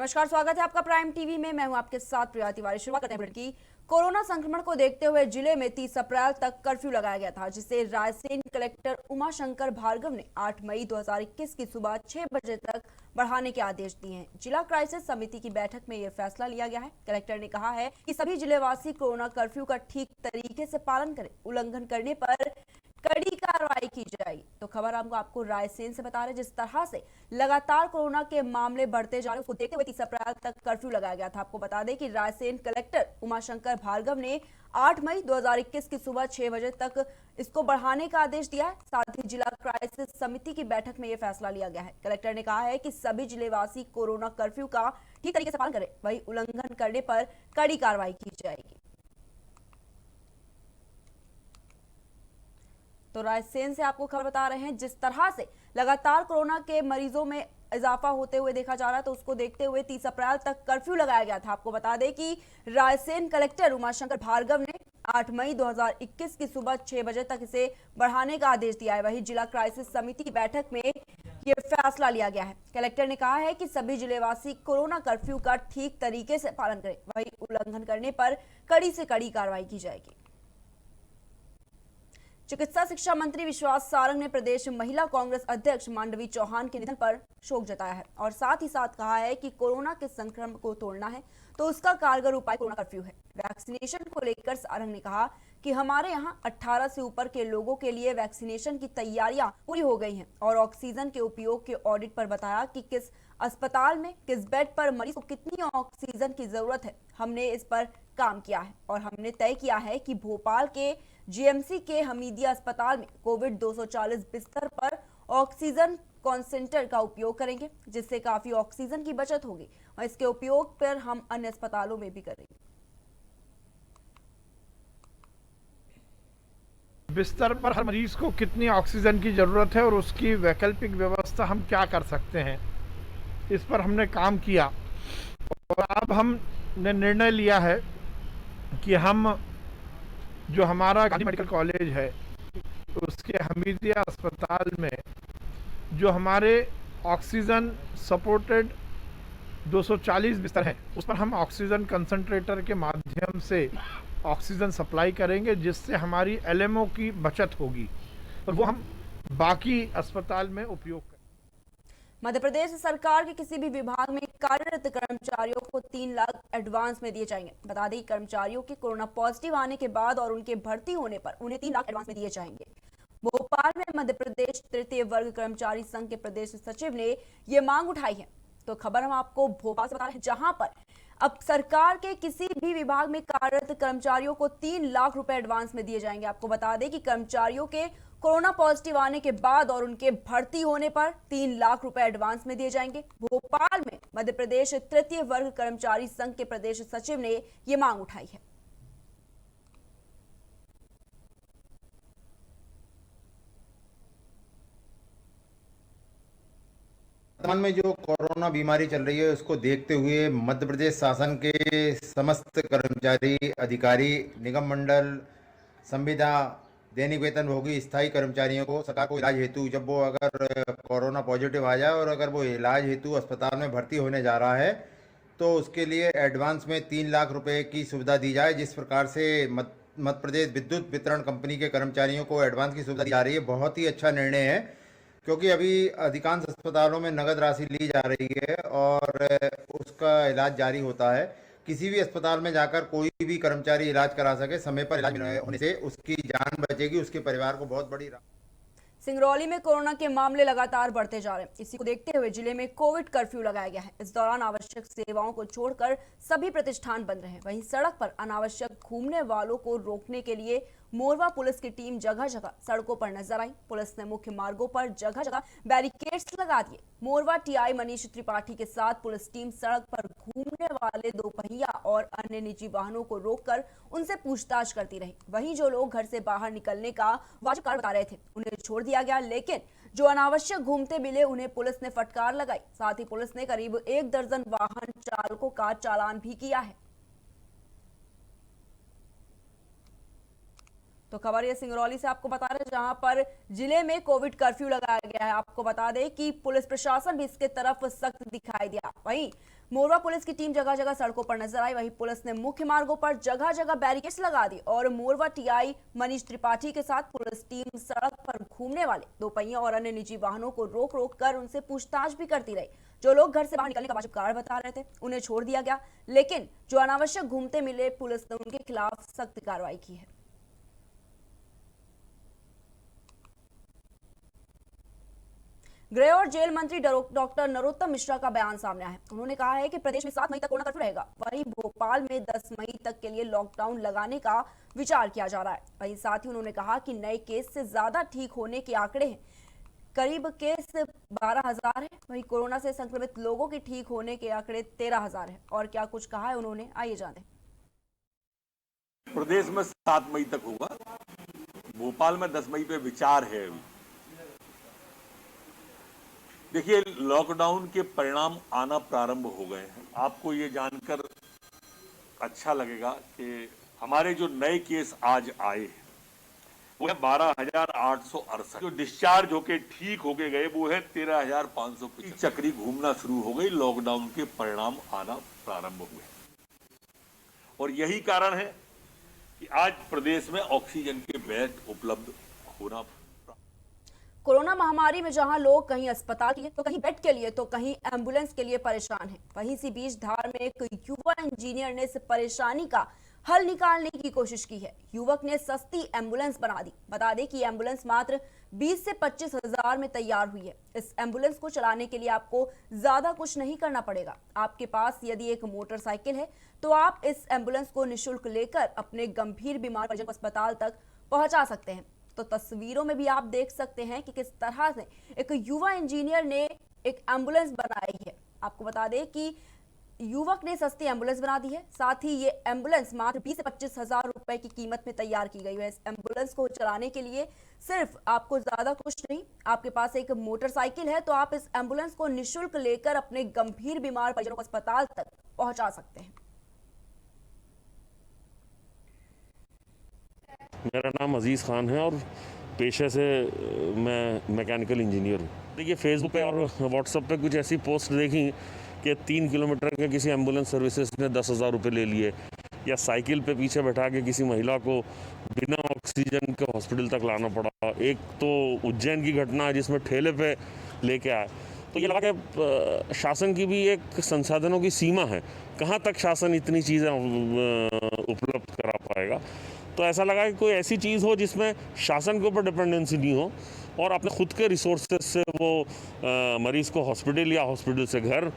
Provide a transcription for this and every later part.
नमस्कार, स्वागत है आपका प्राइम टीवी में। मैं हूं आपके साथ प्रिया तिवारी। शुरुआत करते हैं बुलेटिन की। कोरोना संक्रमण को देखते हुए जिले में 30 अप्रैल तक कर्फ्यू लगाया गया था, जिसे रायसेन कलेक्टर उमाशंकर भार्गव ने 8 मई 2021 की सुबह 6 बजे तक बढ़ाने के आदेश दिए हैं। जिला क्राइसिस समिति की बैठक में यह फैसला लिया गया है। कलेक्टर ने कहा है कि सभी जिलेवासी कोरोना कर्फ्यू का ठीक तरीके से पालन करें, उल्लंघन करने पर कड़ी कार्रवाई की जाएगी। तो खबर हम आपको रायसेन से बता रहे, जिस तरह से लगातार कोरोना के मामले बढ़ते जा रहे हैं, उसको देखते हुए 30 अप्रैल तक कर्फ्यू लगाया गया था। आपको बता दें कि रायसेन कलेक्टर उमाशंकर भार्गव ने 8 मई 2021 की सुबह 6 बजे तक इसको बढ़ाने का आदेश दिया है। साथ ही जिला क्राइसिस समिति की बैठक में यह फैसला लिया गया है। कलेक्टर ने कहा है कि सभी जिलेवासी कोरोना कर्फ्यू का ठीक तरीके से पालन करें, वही उल्लंघन करने पर कड़ी कार्रवाई की जाएगी। तो रायसेन से आपको खबर बता रहे हैं, जिस तरह से लगातार कोरोना के मरीजों में इजाफा होते हुए देखा जा रहा है, तो उसको देखते हुए 30 अप्रैल तक कर्फ्यू लगाया गया था। आपको बता दें कि रायसेन कलेक्टर उमाशंकर भार्गव ने 8 मई 2021 की सुबह 6 बजे तक इसे बढ़ाने का आदेश दिया है। वहीं जिला क्राइसिस समिति की बैठक में यह फैसला लिया गया है। कलेक्टर ने कहा है कि सभी जिलेवासी कोरोना कर्फ्यू का ठीक तरीके से पालन करें, वहीं उल्लंघन करने पर कड़ी से कड़ी कार्रवाई की जाएगी। चिकित्सा शिक्षा मंत्री विश्वास सारंग ने प्रदेश महिला कांग्रेस अध्यक्ष मांडवी चौहान के निधन पर शोक जताया है और साथ ही साथ कहा है कि कोरोना के संक्रमण को तोड़ना है तो उसका कारगर उपाय कोरोना कर्फ्यू है। वैक्सीनेशन को लेकर सारंग ने कहा कि हमारे यहां 18 से ऊपर के लोगों के लिए वैक्सीनेशन की तैयारियां पूरी हो गई हैं और ऑक्सीजन के उपयोग के ऑडिट पर बताया कि किस अस्पताल में किस बेड पर मरीज को कितनी ऑक्सीजन की जरूरत है। हमने इस पर काम किया है और हमने तय किया है कि भोपाल के जीएमसी के हमीदिया अस्पताल में कोविड 240 बिस्तर पर ऑक्सीजन कॉन्सेंट्रेटर का उपयोग करेंगे, जिससे काफी ऑक्सीजन की बचत होगी और इसके उपयोग पर हम अन्य अस्पतालों में भी करेंगे। बिस्तर पर हर मरीज को कितनी ऑक्सीजन की ज़रूरत है और उसकी वैकल्पिक व्यवस्था हम क्या कर सकते हैं, इस पर हमने काम किया और अब हमने निर्णय लिया है कि हम जो हमारा गांधी मेडिकल कॉलेज है उसके हमीदिया अस्पताल में जो हमारे ऑक्सीजन सपोर्टेड 240 बिस्तर हैं उस पर हम ऑक्सीजन कंसंट्रेटर के माध्यम से ऑक्सीजन सप्लाई करेंगे, जिससे हमारी एलएमओ की बचत होगी और वो हम बाकी अस्पताल में उपयोग करेंगे। मध्य प्रदेश सरकार के किसी भी विभाग में कार्यरत कर्मचारियों को 3 लाख एडवांस में दिए जाएंगे। बता दें कर्मचारियों के कोरोना पॉजिटिव आने के बाद और उनके भर्ती होने पर उन्हें 3 लाख एडवांस में दिए जाएंगे। भोपाल में मध्य प्रदेश तृतीय वर्ग कर्मचारी संघ के प्रदेश सचिव ने ये मांग उठाई है। तो खबर हम आपको भोपाल से बता रहे हैं, जहां पर अब सरकार के किसी भी विभाग में कार्यरत कर्मचारियों को 3 लाख रुपए एडवांस में दिए जाएंगे। आपको बता दें कि कर्मचारियों के कोरोना पॉजिटिव आने के बाद और उनके भर्ती होने पर 3 लाख रुपए एडवांस में दिए जाएंगे। भोपाल में मध्य प्रदेश तृतीय वर्ग कर्मचारी संघ के प्रदेश सचिव ने यह मांग उठाई है। वर्तमान में जो कोरोना बीमारी चल रही है उसको देखते हुए मध्य प्रदेश शासन के समस्त कर्मचारी, अधिकारी, निगम मंडल, संविदा, दैनिक वेतनभोगी स्थायी कर्मचारियों को सरकार को इलाज हेतु जब वो अगर कोरोना पॉजिटिव आ जाए और अगर वो इलाज हेतु अस्पताल में भर्ती होने जा रहा है तो उसके लिए एडवांस में 3 लाख रुपए की सुविधा दी जाए। जिस प्रकार से मध्य प्रदेश विद्युत वितरण कंपनी के कर्मचारियों को एडवांस की सुविधा दी जा रही है, बहुत ही अच्छा निर्णय है, क्योंकि अभी अधिकांश अस्पतालों में नगद राशि ली जा रही है और उसका इलाज जारी होता है। किसी भी अस्पताल में जाकर कोई भी कर्मचारी इलाज करा सके, समय पर इलाज होने से उसकी जान बचेगी, उसके परिवार को बहुत बड़ी। सिंगरौली में कोरोना के मामले लगातार बढ़ते जा रहे हैं। इसी को देखते हुए जिले में कोविड कर्फ्यू लगाया गया है। इस दौरान आवश्यक सेवाओं को छोड़कर सभी प्रतिष्ठान बंद रहे। वहीं सड़क पर अनावश्यक घूमने वालों को रोकने के लिए मोरवा पुलिस की टीम जगह जगह सड़कों पर नजर आई। पुलिस ने मुख्य मार्गों पर जगह जगह बैरिकेड्स लगा दिए। मोरवा टीआई मनीष त्रिपाठी के साथ पुलिस टीम सड़क पर घूमने वाले दोपहिया और अन्य निजी वाहनों को रोककर उनसे पूछताछ करती रही। वहीं जो लोग घर से बाहर निकलने का वाजिब कारण बता रहे थे उन्हें छोड़ दिया गया, लेकिन जो अनावश्यक घूमते मिले उन्हें पुलिस ने फटकार लगाई। साथ ही पुलिस ने करीब 1 दर्जन वाहन चालकों का चालान भी किया है। तो खबर ये सिंगरौली से आपको बता रहे हैं, जहां पर जिले में कोविड कर्फ्यू लगाया गया है। आपको बता दें कि पुलिस प्रशासन भी इसके तरफ सख्त दिखाई दिया। वहीं मोरवा पुलिस की टीम जगह जगह सड़कों पर नजर आई। वहीं पुलिस ने मुख्य मार्गों पर जगह जगह बैरिकेड्स लगा दी और मोरवा टीआई मनीष त्रिपाठी के साथ पुलिस टीम सड़क पर घूमने वाले दोपहिया और अन्य निजी वाहनों को रोक रोक कर उनसे पूछताछ भी करती रही। जो लोग घर से बाहर निकलने का वाजिब कारण बता रहे थे उन्हें छोड़ दिया गया, लेकिन जो अनावश्यक घूमते मिले पुलिस ने उनके खिलाफ सख्त कार्रवाई की है। गृह और जेल मंत्री डॉक्टर नरोत्तम मिश्रा का बयान सामने आया है। उन्होंने कहा है कि प्रदेश में 7 मई तक कोरोना कर्फ्यू रहेगा। वहीं भोपाल में 10 मई तक के लिए लॉकडाउन लगाने का विचार किया जा रहा है। वहीं साथ ही उन्होंने कहा कि नए केस से ज्यादा ठीक होने के आंकड़े हैं, करीब केस 12,000 है। वहीं कोरोना से संक्रमित लोगों के ठीक होने के आंकड़े 13,000 है। और क्या कुछ कहा है उन्होंने, आइए जानते हैं। प्रदेश में 7 मई तक होगा। भोपाल में 10 मई पे विचार है। अभी देखिए, लॉकडाउन के परिणाम आना प्रारंभ हो गए हैं। आपको ये जानकर अच्छा लगेगा कि हमारे जो नए केस आज आए हैं वो है 12,868। जो डिस्चार्ज होके ठीक होके गए वो है 13,550। चक्री घूमना शुरू हो गई, लॉकडाउन के परिणाम आना प्रारंभ हुए और यही कारण है कि आज प्रदेश में ऑक्सीजन के बेड उपलब्ध होना। कोरोना महामारी में जहां लोग कहीं अस्पताल के लिए तो कहीं बेड के लिए तो कहीं एम्बुलेंस के लिए परेशान हैं, वहीं इसी बीच धार में एक युवा इंजीनियर ने इस परेशानी का हल निकालने की कोशिश की है। युवक ने सस्ती एम्बुलेंस बना दी। बता दें कि एम्बुलेंस मात्र 20 से 25 हजार में तैयार हुई है। इस एम्बुलेंस को चलाने के लिए आपको ज्यादा कुछ नहीं करना पड़ेगा। आपके पास यदि एक मोटरसाइकिल है तो आप इस एम्बुलेंस को निःशुल्क लेकर अपने गंभीर बीमार परिजन को अस्पताल तक पहुंचा सकते हैं। तो तस्वीरों में भी आप देख सकते हैं कि किस तरह से एक युवा इंजीनियर ने एक एम्बुलेंस बनाई है। आपको बता दें कि युवक ने सस्ती एम्बुलेंस बना दी है। साथ ही ये एम्बुलेंस मात्र 20 से 25 हजार रुपए की कीमत में तैयार की गई है। इस एम्बुलेंस को चलाने के लिए सिर्फ आपको ज्यादा कुछ नहीं, आपके पास एक मोटरसाइकिल है तो आप इस एम्बुलेंस को निःशुल्क लेकर अपने गंभीर बीमार परिजनों को अस्पताल तक पहुंचा सकते हैं। मेरा नाम अजीज़ ख़ान है और पेशे से मैं मैकेनिकल इंजीनियर हूँ। देखिए, फेसबुक पे और व्हाट्सएप पे कुछ ऐसी पोस्ट देखी कि 3 किलोमीटर के किसी एम्बुलेंस सर्विसेज ने 10,000 रुपये ले लिए, या साइकिल पे पीछे बैठा के किसी महिला को बिना ऑक्सीजन के हॉस्पिटल तक लाना पड़ा। एक तो उज्जैन की घटना है जिसमें ठेले पे लेके आए। तो ये लगा कि शासन की भी एक संसाधनों की सीमा है, कहाँ तक शासन इतनी चीज़ें उपलब्ध करा पाएगा। तो ऐसा लगा कि कोई ऐसी चीज़ हो जिसमें शासन के ऊपर डिपेंडेंसी नहीं हो और अपने खुद के रिसोर्सेज से वो मरीज़ को हॉस्पिटल या हॉस्पिटल से घर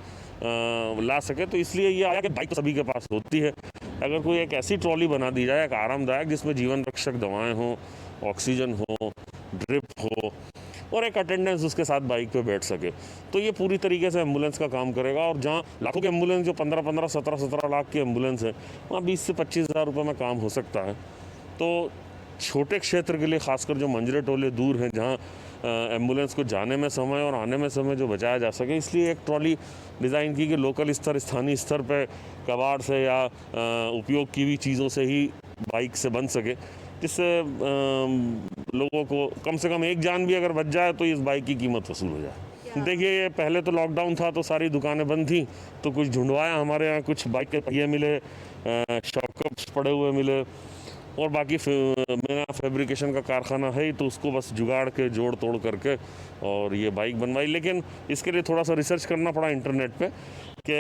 ला सके। तो इसलिए ये आया कि बाइक तो सभी के पास होती है, अगर कोई एक ऐसी ट्रॉली बना दी जाए, एक आरामदायक, जिसमें जीवन रक्षक दवाएं हों, ऑक्सीजन हो, ड्रिप हो और एक अटेंडेंस उसके साथ बाइक पे बैठ सके, तो ये पूरी तरीके से एम्बुलेंस का काम करेगा। और जहाँ लाखों की एम्बुलेंस, जो 15-15, 17-17 लाख की एम्बुलेंस है, वहाँ 20 से 25 हज़ार रुपये में काम हो सकता है। तो छोटे क्षेत्र के लिए, खासकर जो मंजरे टोले दूर हैं, जहाँ एम्बुलेंस को जाने में समय और आने में समय जो बचाया जा सके, इसलिए एक ट्रॉली डिज़ाइन की कि लोकल स्तर, स्थानीय स्तर पे कबाड़ से या उपयोग की हुई चीज़ों से ही बाइक से बन सके, जिससे लोगों को कम से कम एक जान भी अगर बच जाए तो इस बाइक की कीमत वसूल हो जाए। देखिए, ये पहले तो लॉकडाउन था तो सारी दुकानें बंद थी, तो कुछ ढूंढवाया, हमारे यहाँ कुछ बाइक के पहिए मिले, शॉकअप्स पड़े हुए मिले और बाकी मेरा फैब्रिकेशन का कारखाना है ही, तो उसको बस जुगाड़ के जोड़ तोड़ करके और ये बाइक बनवाई। लेकिन इसके लिए थोड़ा सा रिसर्च करना पड़ा इंटरनेट पे कि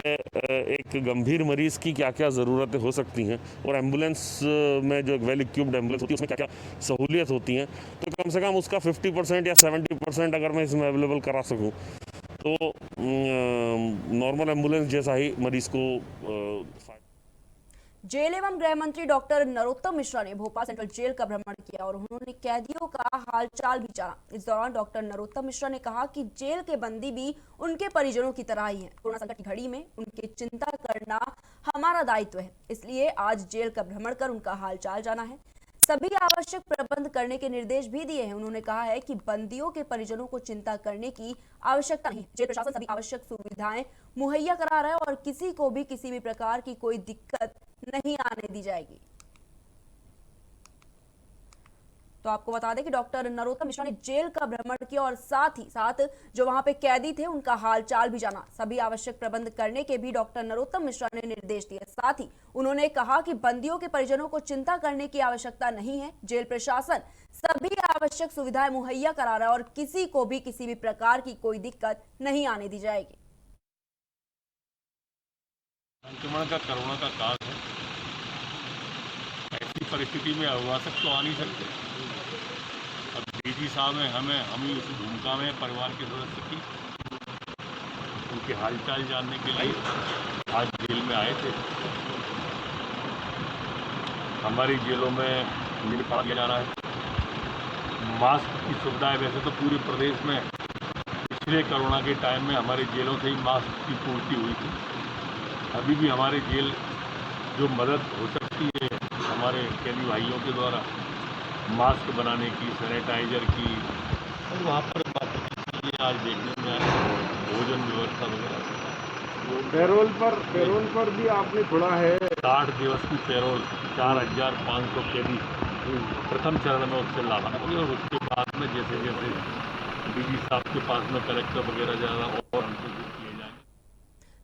एक गंभीर मरीज़ की क्या क्या ज़रूरतें हो सकती हैं और एम्बुलेंस में जो वेल इक्विप्ड एम्बुलेंस होती है उसमें क्या क्या सहूलियत होती हैं। तो कम से कम उसका 50% या 70% अगर मैं इसमें अवेलेबल करा सकूँ तो नॉर्मल एम्बुलेंस जैसा ही मरीज़ को। जेल एवं गृह मंत्री डॉक्टर नरोत्तम मिश्रा ने भोपाल सेंट्रल जेल का भ्रमण किया और उन्होंने कैदियों का हालचाल भी जाना। इस दौरान डॉक्टर नरोत्तम मिश्रा ने कहा कि जेल के बंदी भी उनके परिजनों की तरह ही हैं। कोरोना संकट की घड़ी में उनकी चिंता करना हमारा दायित्व है, इसलिए आज जेल का भ्रमण कर उनका हालचाल जाना है। सभी आवश्यक प्रबंध करने के निर्देश भी दिए हैं। उन्होंने कहा है कि बंदियों के परिजनों को चिंता करने की आवश्यकता नहीं। जेल प्रशासन सभी आवश्यक सुविधाएं मुहैया करा रहा है और किसी को भी किसी भी प्रकार की कोई दिक्कत नहीं आने दी जाएगी। तो आपको बता दें कि डॉक्टर नरोत्तम मिश्रा ने जेल का भ्रमण किया और साथ ही साथ जो वहां पे कैदी थे उनका हालचाल भी जाना। सभी आवश्यक प्रबंध करने के भी डॉक्टर नरोत्तम मिश्रा ने निर्देश दिए। साथ ही उन्होंने कहा कि बंदियों के परिजनों को चिंता करने की आवश्यकता नहीं है। जेल प्रशासन सभी आवश्यक सुविधाएं मुहैया करा रहा है और किसी को भी किसी भी प्रकार की कोई दिक्कत नहीं आने दी जाएगी। संक्रमण का कोरोना का काल है, ऐसी परिस्थिति में अभिभाषक तो आ नहीं सकते। अब डीजी साहब हैं, हम ही उस भूमिका में परिवार के सदस्य की उनके हालचाल जानने के लिए आज जेल में आए थे। हमारी जेलों में निरपाल किया जा रहा है। मास्क की सुविधा है, वैसे तो पूरे प्रदेश में पिछले कोरोना के टाइम में हमारी जेलों से ही मास्क की पूर्ति हुई थी। अभी भी हमारे जेल जो मदद हो सकती है हमारे कैदी भाइयों के द्वारा मास्क बनाने की, सैनिटाइजर की, और वहाँ पर बात आज देखने में आए भोजन व्यवस्था वगैरह। पैरोल पर भी आपने छोड़ा है 60 दिवस की पैरोल 4500 कैदी प्रथम चरण में उससे लाभ होगी और उसके बाद में जैसे जैसे डीजी साहब के पास में कलेक्टर वगैरह ज़्यादा और हमसे किए जाएंगे।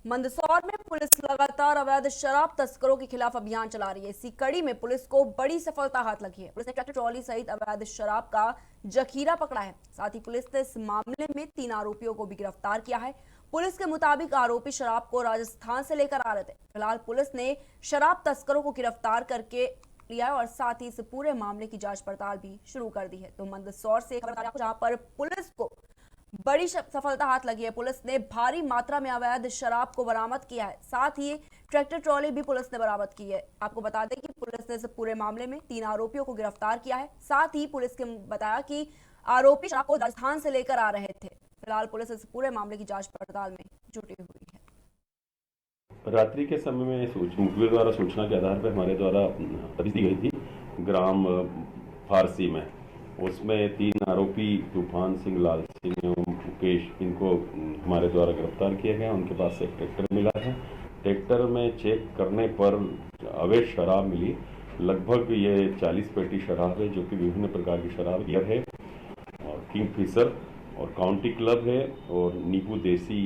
मंदसौर में पुलिस लगातार अवैध शराब तस्करों के खिलाफ अभियान चला रही है। इसी कड़ी में पुलिस को बड़ी सफलता हाथ लगी है। पुलिस ने ट्रैक्टर ट्रॉली सहित अवैध शराब का जखीरा पकड़ा है। साथ ही पुलिस ने इस मामले में 3 आरोपियों को भी गिरफ्तार किया है। पुलिस के मुताबिक आरोपी शराब को राजस्थान से लेकर आ रहे थे। फिलहाल पुलिस ने शराब तस्करों को गिरफ्तार करके लिया है और साथ ही इस पूरे मामले की जांच पड़ताल भी शुरू कर दी है। तो मंदसौर से खबर जहां पर पुलिस को बड़ी सफलता हाथ लगी है। पुलिस ने भारी मात्रा में अवैध शराब को बरामद किया है। साथ ही ट्रैक्टर ट्रॉली भी पुलिस ने बरामद की है। आपको बता दें कि पुलिस ने इस पूरे मामले में 3 आरोपियों को गिरफ्तार किया है। साथ ही पुलिस ने बताया कि आरोपी शराब को राजस्थान से लेकर आ रहे थे। फिलहाल पुलिस इस पूरे मामले की जांच पड़ताल में जुटी हुई है। रात्रि के समय में मुखबिर द्वारा सूचना के आधार पर हमारे द्वारा दी गई थी ग्राम फारसी में। उसमें 3 आरोपी तूफान सिंह, लाल सिंह एवं मुकेश, इनको हमारे द्वारा गिरफ्तार किया गया। उनके पास से एक ट्रैक्टर मिला है। ट्रैक्टर में चेक करने पर अवैध शराब मिली। लगभग ये 40 पेटी शराब है, जो कि विभिन्न प्रकार की शराब गियर है और किंगफिशर और काउंटी क्लब है और नींबू देसी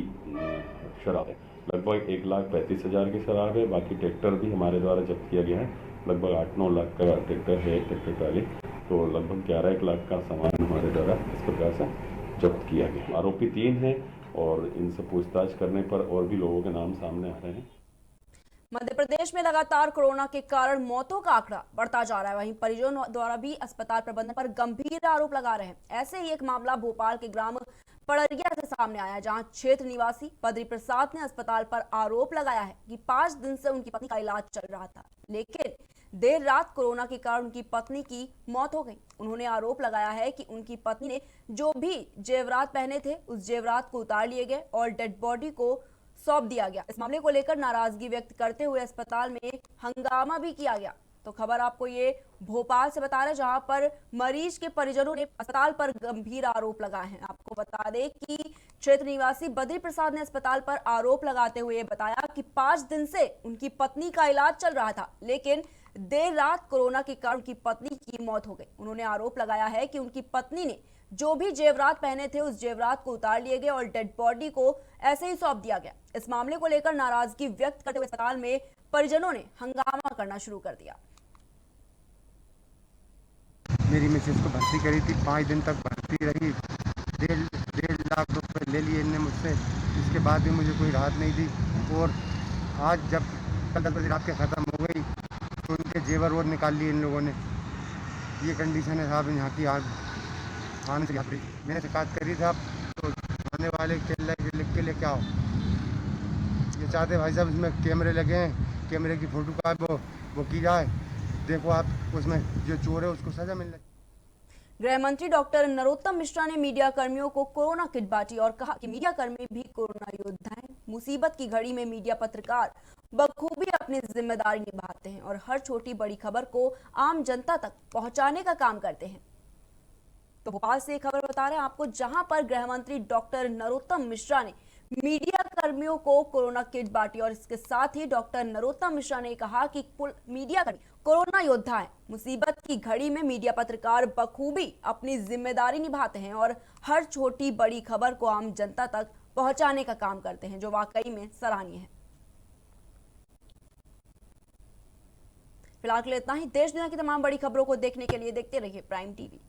शराब है। लगभग 1,35,000 की शराब है। बाकी ट्रैक्टर भी हमारे द्वारा जब्त किया गया है। लगभग 8-9 लाख का ट्रैक्टर है, ट्रैक्टर ट्राली, तो लगभग 11 लाख का सामान हमारे द्वारा इस प्रकार से जब्त किया गया। आरोपी 3 हैं और इनसे पूछताछ करने पर और भी लोगों के नाम सामने आ रहे हैं। मध्य प्रदेश में लगातार कोरोना के कारण मौतों का आंकड़ा बढ़ता जा रहा है। वहीं परिजनों द्वारा भी अस्पताल प्रबंधन पर गंभीर आरोप लगा रहे हैं। ऐसे ही एक मामला भोपाल के ग्राम पड़रिया से सामने आया, जहां क्षेत्र निवासी बद्री प्रसाद ने अस्पताल पर आरोप लगाया है कि 5 दिन से उनकी पत्नी का इलाज चल रहा था, लेकिन देर रात कोरोना के कारण उनकी पत्नी की मौत हो गई। उन्होंने आरोप लगाया है कि उनकी पत्नी ने जो भी जेवरात पहने थे उस जेवरात को उतार लिए गए और डेड बॉडी को सौंप दिया गया। इस मामले को लेकर नाराजगी व्यक्त करते हुए अस्पताल में हंगामा भी किया गया। तो खबर आपको ये भोपाल से बता रहे हैं, जहां पर मरीज के परिजनों ने अस्पताल पर गंभीर आरोप लगाए हैं। आपको बता दें कि क्षेत्र निवासी बद्री प्रसाद ने अस्पताल पर आरोप लगाते हुए बताया कि 5 दिन से उनकी पत्नी का इलाज चल रहा था, लेकिन देर रात कोरोना के कारण उनकी पत्नी की मौत हो गई। उन्होंने आरोप लगाया है कि उनकी पत्नी ने जो भी जेवरात पहने थे उस जेवरात को उतार लिए गए और डेड बॉडी को ऐसे ही सौंप दिया गया। इस मामले को लेकर नाराजगी व्यक्त करते हुए अस्पताल में परिजनों ने हंगामा करना शुरू कर दिया। मेरी मिसेज को भर्ती करी थी, 5 दिन तक भर्ती रही। 1.5 लाख रुपए ले लिए इनने मुझसे। इसके बाद भी मुझे कोई राहत नहीं दी और आज जब कल 10 बजे रात के ख़त्म हो गई तो उनके जेवर और निकाल लिए इन लोगों ने। ये कंडीशन है साहब यहाँ की। आज आने से मैंने शिकायत करी था तो आने वाले के लिख के लेके आओ। ये चाहते भाई साहब इसमें कैमरे लगे हैं, कैमरे की फोटो का वो की जाए। देखो आप, उसमें जो चोर है उसको सजा मिलना। गृह मंत्री डॉक्टर नरोत्तम मिश्रा ने मीडिया कर्मियों को कोरोना किट बांटी और कहा कि मीडिया कर्मी भी कोरोना योद्धा हैं। मुसीबत की घड़ी में मीडिया पत्रकार बखूबी अपनी जिम्मेदारी निभाते हैं और हर छोटी बड़ी खबर को आम जनता तक पहुंचाने का काम करते हैं। तो भोपाल से खबर बता रहे हैं आपको, जहां पर गृह मंत्री डॉक्टर नरोत्तम मिश्रा ने मीडिया कर्मियों को कोरोना किट बांटी। और इसके साथ ही डॉक्टर नरोत्तम मिश्रा ने कहा कि कुल मीडिया कर्मी कोरोना योद्धा हैं। मुसीबत की घड़ी में मीडिया पत्रकार बखूबी अपनी जिम्मेदारी निभाते हैं और हर छोटी बड़ी खबर को आम जनता तक पहुंचाने का काम करते हैं, जो वाकई में सराहनीय है। फिलहाल के लिए इतना ही। देश दुनिया की तमाम बड़ी खबरों को देखने के लिए देखते रहिए प्राइम टीवी।